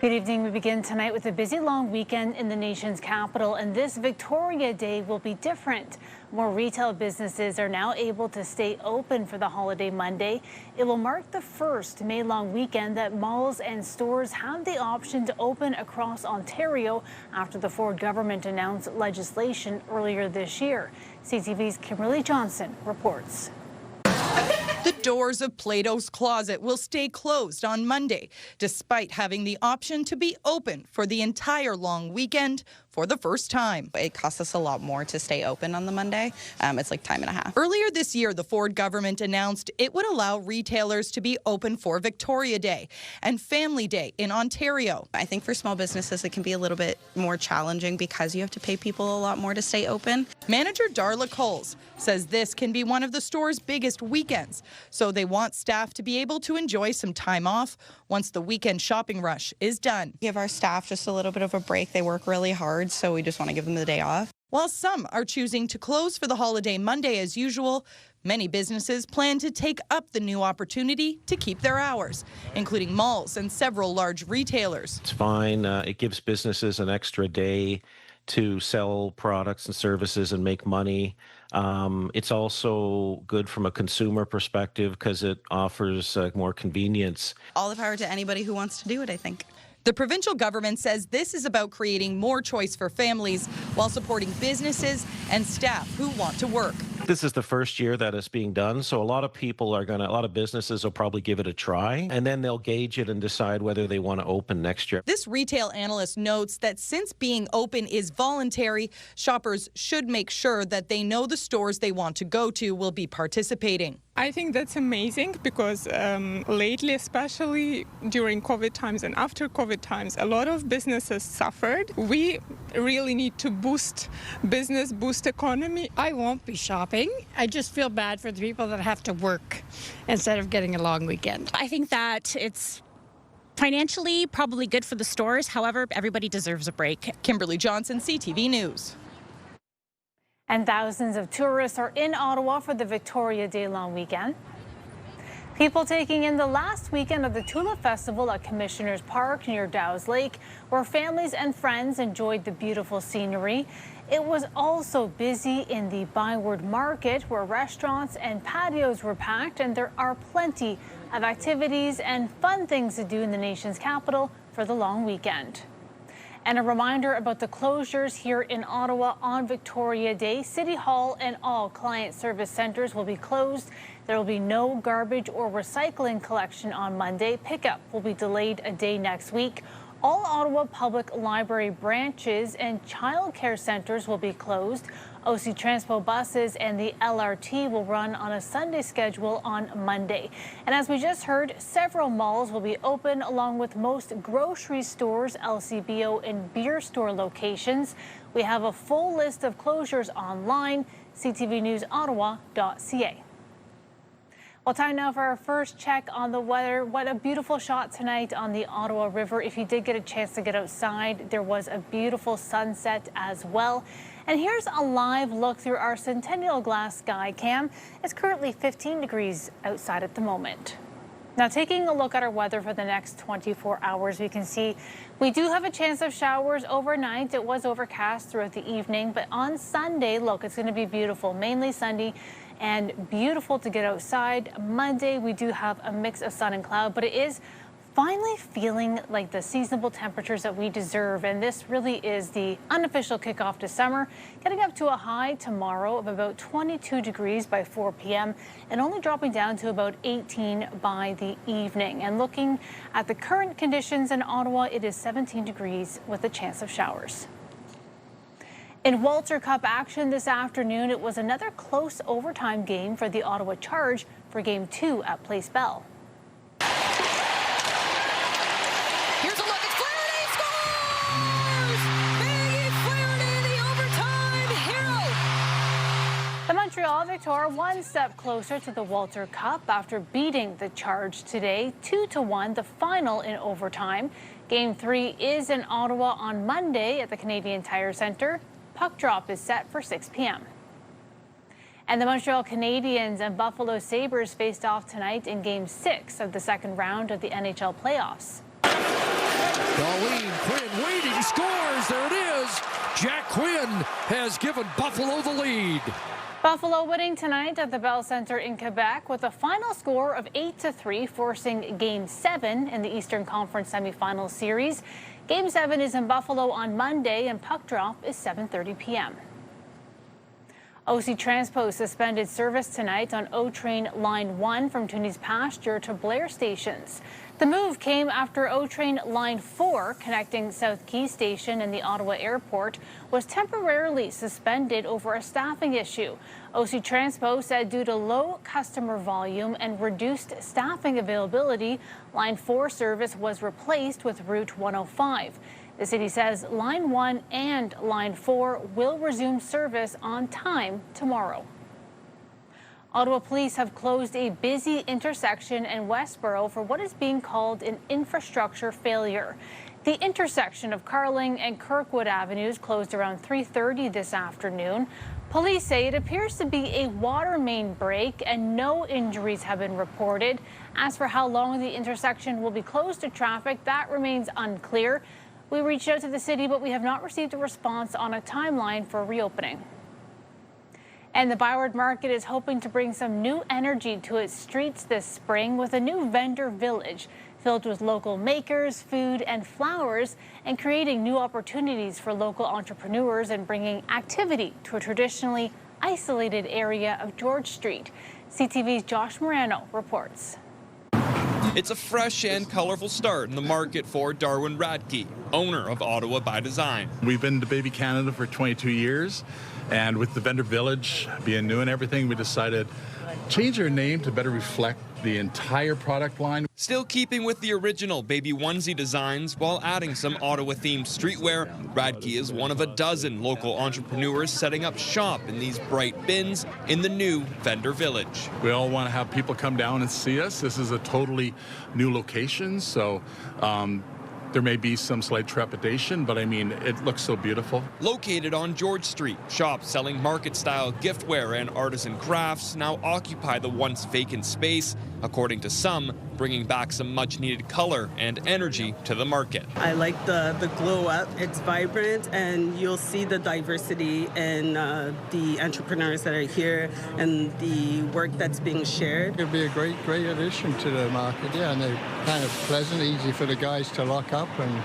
Good evening. We begin tonight with a busy long weekend in the nation's capital, and this Victoria Day will be different. More retail businesses are now able to stay open for the holiday Monday. It will mark the first May-long weekend that malls and stores have the option to open across Ontario after the Ford government announced legislation earlier this year. CTV's Kimberley reports. The doors of Plato's Closet will stay closed on Monday, despite having the option to be open for the entire long weekend for the first time. It costs us a lot more to stay open on the Monday. It's like time and a half. Earlier this year, the Ford government announced it would allow retailers to be open for Victoria Day and Family Day in Ontario. I think for small businesses, it can be a little bit more challenging because you have to pay people a lot more to stay open. Manager Darla Cowls says this can be one of the store's biggest weekends, so they want staff to be able to enjoy some time off once the weekend shopping rush is done. Give our staff just a little bit of a break. They work really hard, so we just want to give them the day off. While some are choosing to close for the holiday Monday as usual, many businesses plan to take up the new opportunity to keep their hours, including malls and several large retailers. It's fine. It gives businesses an extra day to sell products and services and make money. It's also good from a consumer perspective because it offers more convenience. All the power to anybody who wants to do it, I think. The provincial government says this is about creating more choice for families while supporting businesses and staff who want to work. This is the first year that it's being done, so a lot of businesses will probably give it a try, and then they'll gauge it and decide whether they want to open next year. This retail analyst notes that since being open is voluntary, shoppers should make sure that they know the stores they want to go to will be participating. I think that's amazing because lately, especially during COVID times and after COVID times, a lot of businesses suffered. We really need to boost business, boost economy. I won't be shopping. I just feel bad for the people that have to work instead of getting a long weekend. I think that it's financially probably good for the stores. However, everybody deserves a break. Kimberley Johnson, CTV News. And thousands of tourists are in Ottawa for the Victoria Day long weekend. People taking in the last weekend of the Tulip Festival at Commissioners Park near Dow's Lake, where families and friends enjoyed the beautiful scenery. It was also busy in the ByWard Market, where restaurants and patios were packed, and there are plenty of activities and fun things to do in the nation's capital for the long weekend. And a reminder about the closures here in Ottawa on Victoria Day. City Hall and all client service centres will be closed. There will be no garbage or recycling collection on Monday. Pickup will be delayed a day next week. All Ottawa Public Library branches and childcare centres will be closed. OC Transpo buses and the LRT will run on a Sunday schedule on Monday. And as we just heard, several malls will be open along with most grocery stores, LCBO and beer store locations. We have a full list of closures online, ctvnewsottawa.ca. Well, time now for our first check on the weather. What a beautiful shot tonight on the Ottawa River. If you did get a chance to get outside, there was a beautiful sunset as well. And here's a live look through our Centennial Glass sky cam. It's currently 15 degrees outside at the moment. Now, taking a look at our weather for the next 24 hours, we can see we do have a chance of showers overnight. It was overcast throughout the evening, but on Sunday, look, it's going to be beautiful, mainly sunny and beautiful to get outside. Monday, we do have a mix of sun and cloud, but it is finally feeling like the seasonable temperatures that we deserve. And this really is the unofficial kickoff to summer, getting up to a high tomorrow of about 22 degrees by 4 p.m. and only dropping down to about 18 by the evening. And looking at the current conditions in Ottawa, it is 17 degrees with a chance of showers. In Walter Cup action this afternoon, it was another close overtime game for the Ottawa Charge for Game 2 at Place Bell. Here's a look at Flaherty scores! Maggie Flaherty, the overtime hero! The Montreal Victor one step closer to the Walter Cup after beating the Charge today, 2-1, the final in overtime. Game 3 is in Ottawa on Monday at the Canadian Tire Centre. Puck drop is set for 6 p.m. And the Montreal Canadiens and Buffalo Sabres faced off tonight in Game 6 of the second round of the NHL playoffs. Darwin, Quinn waiting, scores. There it is. Jack Quinn has given Buffalo the lead. Buffalo winning tonight at the Bell Centre in Quebec with a final score of 8-3, forcing Game 7 in the Eastern Conference semifinal series. Game 7 is in Buffalo on Monday, and puck drop is 7:30 p.m. OC Transpo suspended service tonight on O Train Line 1 from Toonie's Pasture to Blair stations. The move came after O Train Line 4, connecting South Quay Station and the Ottawa Airport, was temporarily suspended over a staffing issue. OC Transpo said due to low customer volume and reduced staffing availability, Line 4 service was replaced with Route 105. The city says Line 1 and Line 4 will resume service on time tomorrow. Ottawa police have closed a busy intersection in Westboro for what is being called an infrastructure failure. The intersection of Carling and Kirkwood Avenues closed around 3:30 this afternoon. Police say it appears to be a water main break and no injuries have been reported. As for how long the intersection will be closed to traffic, that remains unclear. We reached out to the city, but we have not received a response on a timeline for reopening. And the ByWard Market is hoping to bring some new energy to its streets this spring with a new vendor village filled with local makers, food, and flowers, and creating new opportunities for local entrepreneurs and bringing activity to a traditionally isolated area of George Street. CTV's Josh Marano reports. It's a fresh and colorful start in the market for Darwin Radke, owner of Ottawa By Design. We've been to Baby Canada for 22 years, and with the vendor village being new and everything, we decided change our name to better reflect the entire product line. Still keeping with the original baby onesie designs while adding some Ottawa-themed streetwear, Radke is one of a dozen local entrepreneurs setting up shop in these bright bins in the new vendor village. We all want to have people come down and see us. This is a totally new location, so there may be some slight trepidation, but I mean, it looks so beautiful. Located on George Street, shops selling market-style giftware and artisan crafts now occupy the once vacant space, according to some, bringing back some much-needed color and energy to the market. I like the glow up. It's vibrant, and you'll see the diversity in the entrepreneurs that are here and the work that's being shared. It'd be a great addition to the market, yeah, and they're kind of pleasant, easy for the guys to lock up and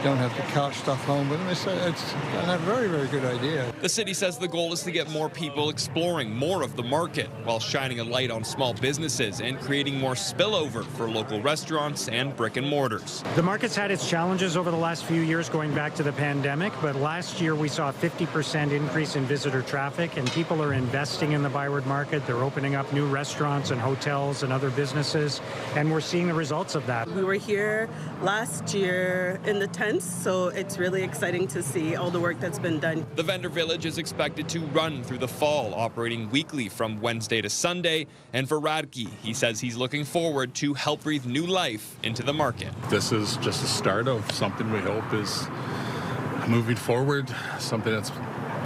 don't have to cart stuff home with them. It's a very, very good idea. The city says the goal is to get more people exploring more of the market while shining a light on small businesses and creating more spillover for local restaurants and brick and mortars. The market's had its challenges over the last few years going back to the pandemic, but last year we saw a 50% increase in visitor traffic, and people are investing in the ByWard Market. They're opening up new restaurants and hotels and other businesses, and we're seeing the results of that. We were here last year in the tents, so it's really exciting to see all the work that's been done. The vendor village is expected to run through the fall, operating weekly from Wednesday to Sunday. And for Radke, he says he's looking forward to help breathe new life into the market. This is just a start of something we hope is moving forward, something that's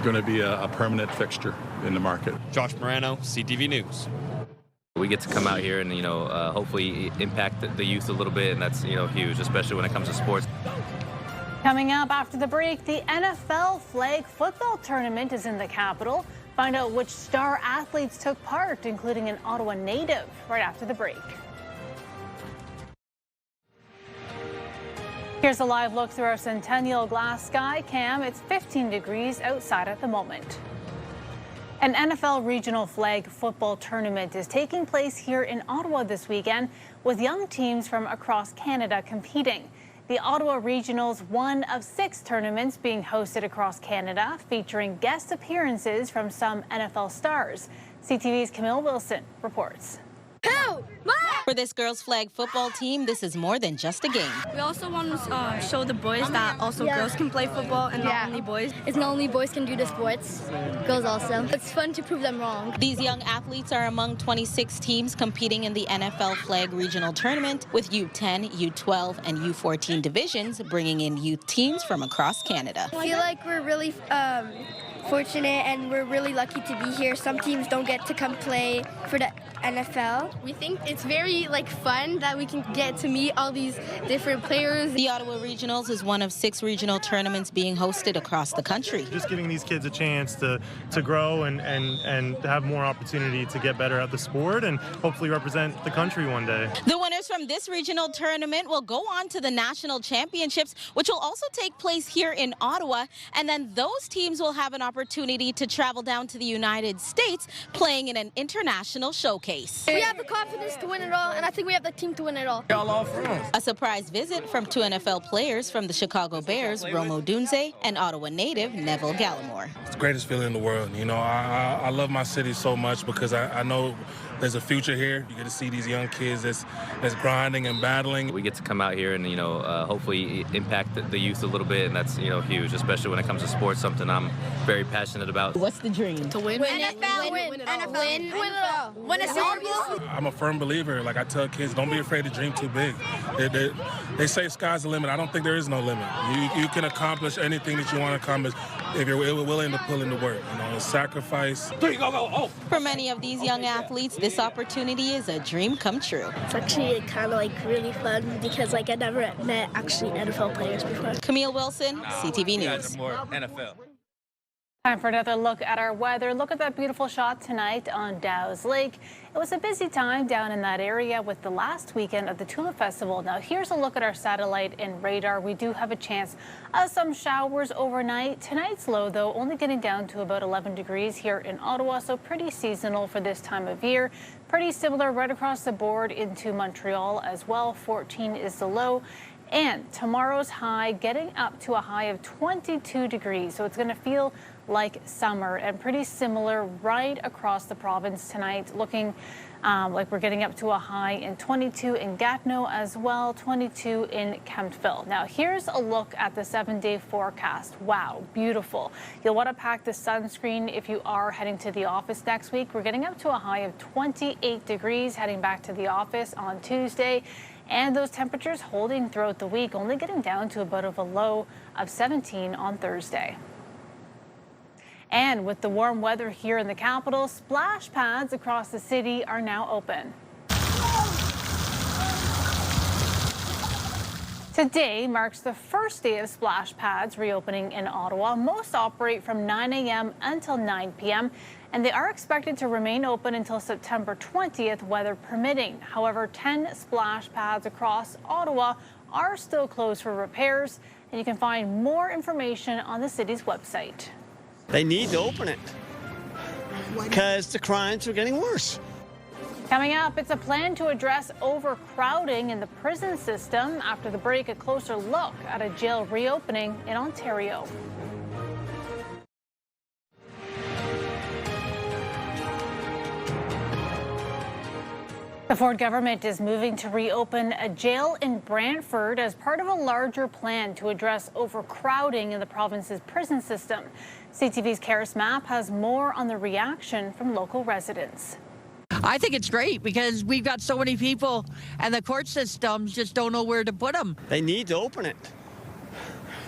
going to be a permanent fixture in the market. Josh Marano, CTV News. We get to come out here and, hopefully impact the youth a little bit, and that's, huge, especially when it comes to sports. Coming up after the break, the NFL flag football tournament is in the capital. Find out which star athletes took part, including an Ottawa native, right after the break. Here's a live look through our Centennial glass sky cam. It's 15 degrees outside at the moment. An NFL regional flag football tournament is taking place here in Ottawa this weekend, with young teams from across Canada competing. The Ottawa Regional's one of 6 tournaments being hosted across Canada, featuring guest appearances from some NFL stars. CTV's Camille Wilson reports. For this girls' flag football team, this is more than just a game. We also want to show the boys that also girls can play football and not only boys. It's not only boys can do the sports, girls also. It's fun to prove them wrong. These young athletes are among 26 teams competing in the NFL flag regional tournament, with U10, U12, and U14 divisions bringing in youth teams from across Canada. I feel like we're really fortunate and we're really lucky to be here. Some teams don't get to come play for the NFL. We think it's very fun that we can get to meet all these different players. The Ottawa Regionals is one of 6 regional tournaments being hosted across the country. Just giving these kids a chance to grow and have more opportunity to get better at the sport and hopefully represent the country one day. The winners from this regional tournament will go on to the national championships, which will also take place here in Ottawa, and then those teams will have an opportunity to travel down to the United States, playing in an international showcase. We have the confidence to win it all, and I think we have the team to win it all. A surprise visit from 2 NFL players from the Chicago Bears, Rome Odunze and Ottawa native Neville Gallimore. It's the greatest feeling in the world. You know, I love my city so much because I know there's a future here. You get to see these young kids that's grinding and battling. We get to come out here and, hopefully impact the youth a little bit, and that's, huge, especially when it comes to sports, something I'm very passionate about. What's the dream? To win. NFL, win it all. Win a Super Bowl. I'm a firm believer. Like I tell kids, don't be afraid to dream too big. They say sky's the limit. I don't think there is no limit. You can accomplish anything that you want to accomplish if you're willing to put in the work. Sacrifice. 3, go, go, oh. For many of these young athletes, this opportunity is a dream come true. It's actually kind of really fun because I never met actually NFL players before. Camille Wilson, CTV News. More NFL. Time for another look at our weather. Look at that beautiful shot tonight on Dow's Lake. It was a busy time down in that area with the last weekend of the Tulip Festival. Now here's a look at our satellite and radar. We do have a chance of some showers overnight. Tonight's low, though, only getting down to about 11 degrees here in Ottawa, so pretty seasonal for this time of year. Pretty similar right across the board into Montreal as well. 14 is the low. And tomorrow's high getting up to a high of 22 degrees. So it's going to feel like summer and pretty similar right across the province tonight. Looking like we're getting up to a high in 22 in Gatineau as well, 22 in Kemptville. Now here's a look at the 7-day forecast. Wow, beautiful. You'll want to pack the sunscreen if you are heading to the office next week. We're getting up to a high of 28 degrees heading back to the office on Tuesday. And those temperatures holding throughout the week, only getting down to about a low of 17 on Thursday. And with the warm weather here in the capital, splash pads across the city are now open. Today marks the first day of splash pads reopening in Ottawa. Most operate from 9 a.m. until 9 p.m. and they are expected to remain open until September 20th, weather permitting. However, 10 splash pads across Ottawa are still closed for repairs, and you can find more information on the city's website. They need to open it because the crimes are getting worse. Coming up, it's a plan to address overcrowding in the prison system. After the break, a closer look at a jail reopening in Ontario. The Ford government is moving to reopen a jail in Brantford as part of a larger plan to address overcrowding in the province's prison system. CTV's Karis Mapp has more on the reaction from local residents. I think it's great because we've got so many people and the court systems just don't know where to put them. They need to open it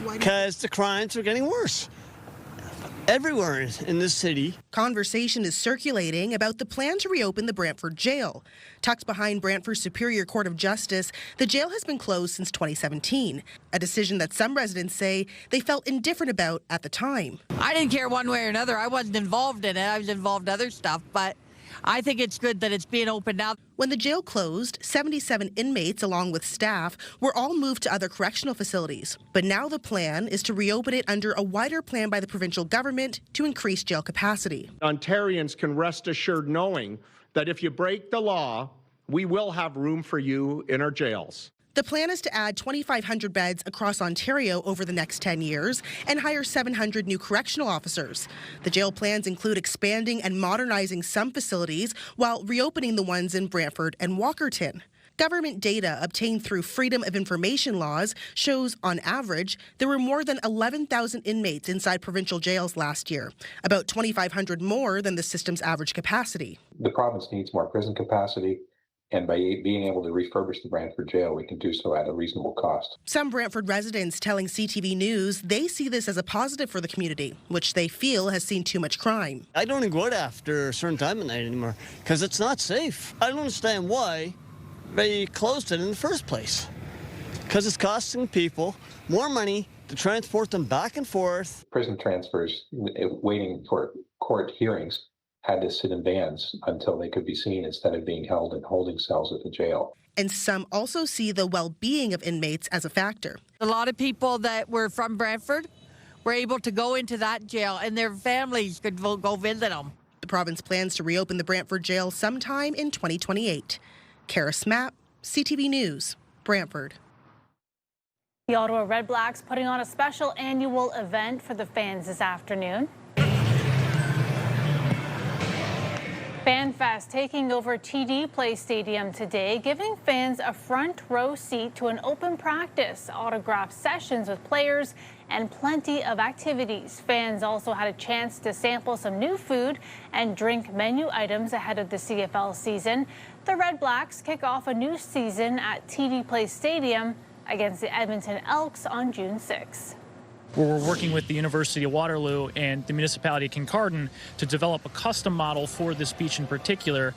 because the crimes are getting worse everywhere in this city. Conversation is circulating about the plan to reopen the Brantford jail. Tucked behind Brantford Superior Court of Justice, the jail has been closed since 2017, a decision that some residents say they felt indifferent about at the time. I didn't care one way or another. I wasn't involved in it. I was involved in other stuff, but I think it's good that it's being opened up. When the jail closed, 77 inmates, along with staff, were all moved to other correctional facilities. But now the plan is to reopen it under a wider plan by the provincial government to increase jail capacity. Ontarians can rest assured knowing that if you break the law, we will have room for you in our jails. The plan is to add 2,500 beds across Ontario over the next 10 years and hire 700 new correctional officers. The jail plans include expanding and modernizing some facilities while reopening the ones in Brantford and Walkerton. Government data obtained through Freedom of Information laws shows, on average, there were more than 11,000 inmates inside provincial jails last year, about 2,500 more than the system's average capacity. The province needs more prison capacity, And by being able to refurbish the Brantford jail, we can do so at a reasonable cost. Some Brantford residents telling CTV News they see this as a positive for the community, which they feel has seen too much crime. I don't even go out after a certain time of night anymore because it's not safe. I don't understand why they closed it in the first place. Because it's costing people more money to transport them back and forth. Prison transfers, waiting for court hearings, had to sit in vans until they could be seen instead of being held in holding cells at the jail. And some also see the well-being of inmates as a factor. A lot of people that were from Brantford were able to go into that jail and their families could go visit them. The province plans to reopen the Brantford jail sometime in 2028. Kara Smapp, CTV News, Brantford. The Ottawa Redblacks putting on a special annual event for the fans this afternoon. Fanfest taking over TD Place Stadium today, giving fans a front row seat to an open practice, autograph sessions with players, and plenty of activities. Fans also had a chance to sample some new food and drink menu items ahead of the CFL season. The Redblacks kick off a new season at TD Place Stadium against the Edmonton Elks on June 6. We're working with the University of Waterloo and the municipality of Kincardine to develop a custom model for this beach in particular.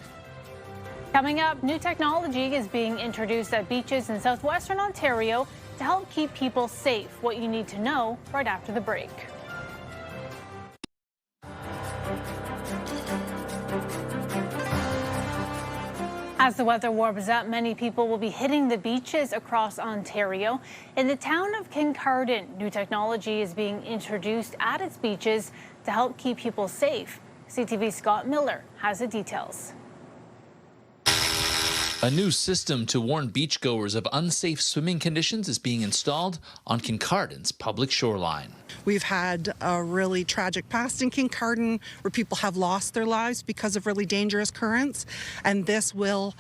Coming up, new technology is being introduced at beaches in southwestern Ontario to help keep people safe. What you need to know right after the break. As the weather warms up, many people will be hitting the beaches across Ontario. In the town of Kincardine, new technology is being introduced at its beaches to help keep people safe. CTV's Scott Miller has the details. A new system to warn beachgoers of unsafe swimming conditions is being installed on Kincardine's public shoreline. We've had a really tragic past in Kincardine where people have lost their lives because of really dangerous currents, and this will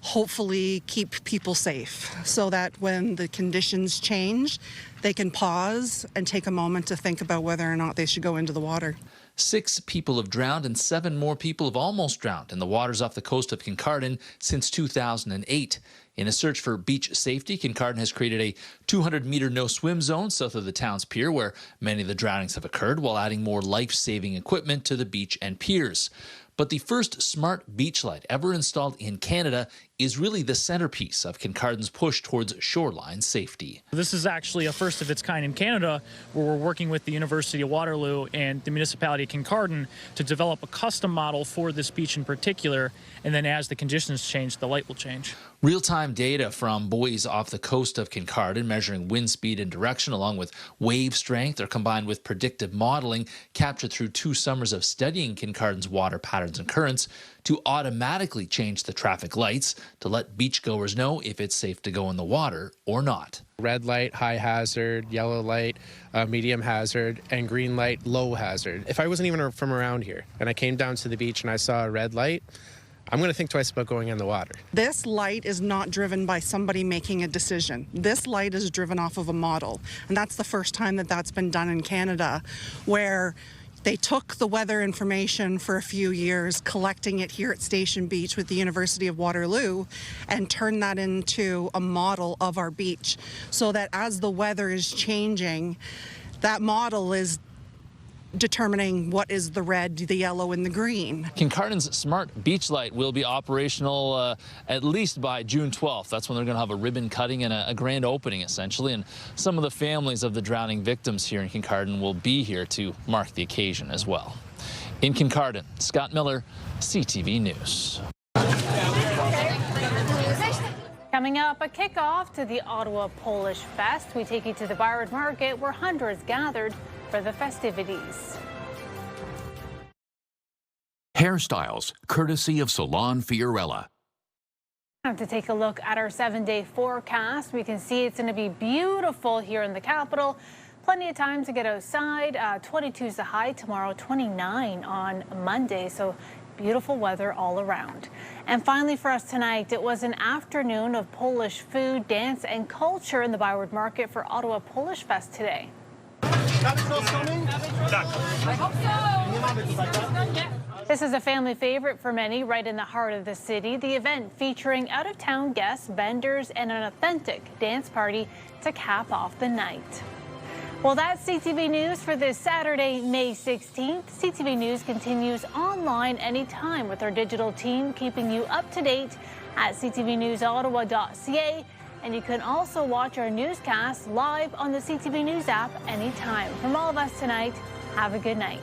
hopefully keep people safe so that when the conditions change, they can pause and take a moment to think about whether or not they should go into the water. 6 people have drowned and 7 more people have almost drowned in the waters off the coast of Kincardine since 2008. In a search for beach safety, Kincardine has created a 200-meter no-swim zone south of the town's pier where many of the drownings have occurred, while adding more life-saving equipment to the beach and piers. But the first smart beach light ever installed in Canada is really the centerpiece of Kincardine's push towards shoreline safety. This is actually a first of its kind in Canada, where we're working with the University of Waterloo and the municipality of Kincardine to develop a custom model for this beach in particular, and then as the conditions change, the light will change. Real-time data from buoys off the coast of Kincardine measuring wind speed and direction along with wave strength are combined with predictive modeling captured through 2 summers of studying Kincardine's water patterns and currents to automatically change the traffic lights to let beachgoers know if it's safe to go in the water or not. Red light, high hazard, yellow light, medium hazard, and green light, low hazard. If I wasn't even from around here and I came down to the beach and I saw a red light, I'm going to think twice about going in the water. This light is not driven by somebody making a decision. This light is driven off of a model. And that's the first time that that's been done in Canada, where they took the weather information for a few years, collecting it here at Station Beach with the University of Waterloo, and turned that into a model of our beach, so that as the weather is changing, that model is determining what is the red, the yellow, and the green. Kincardine's smart beach light will be operational at least by June 12th. That's when they're going to have a ribbon cutting and a grand opening, essentially. And some of the families of the drowning victims here in Kincardine will be here to mark the occasion as well. In Kincardine, Scott Miller, CTV News. Coming up, a kickoff to the Ottawa Polish Fest. We take you to the ByWard Market where hundreds gathered for the festivities. Hairstyles, courtesy of Salon Fiorella. Time to take a look at our 7-day forecast. We can see it's going to be beautiful here in the capital. Plenty of time to get outside. 22 is the high tomorrow, 29 on Monday. So beautiful weather all around. And finally for us tonight, it was an afternoon of Polish food, dance, and culture in the ByWard Market for Ottawa Polish Fest today. I hope so. This is a family favorite for many right in the heart of the city. The event featuring out-of-town guests, vendors, and an authentic dance party to cap off the night. Well, that's CTV News for this Saturday, May 16th. CTV News continues online anytime with our digital team, keeping you up to date at ctvnewsottawa.ca. And you can also watch our newscast live on the CTV News app anytime. From all of us tonight, have a good night.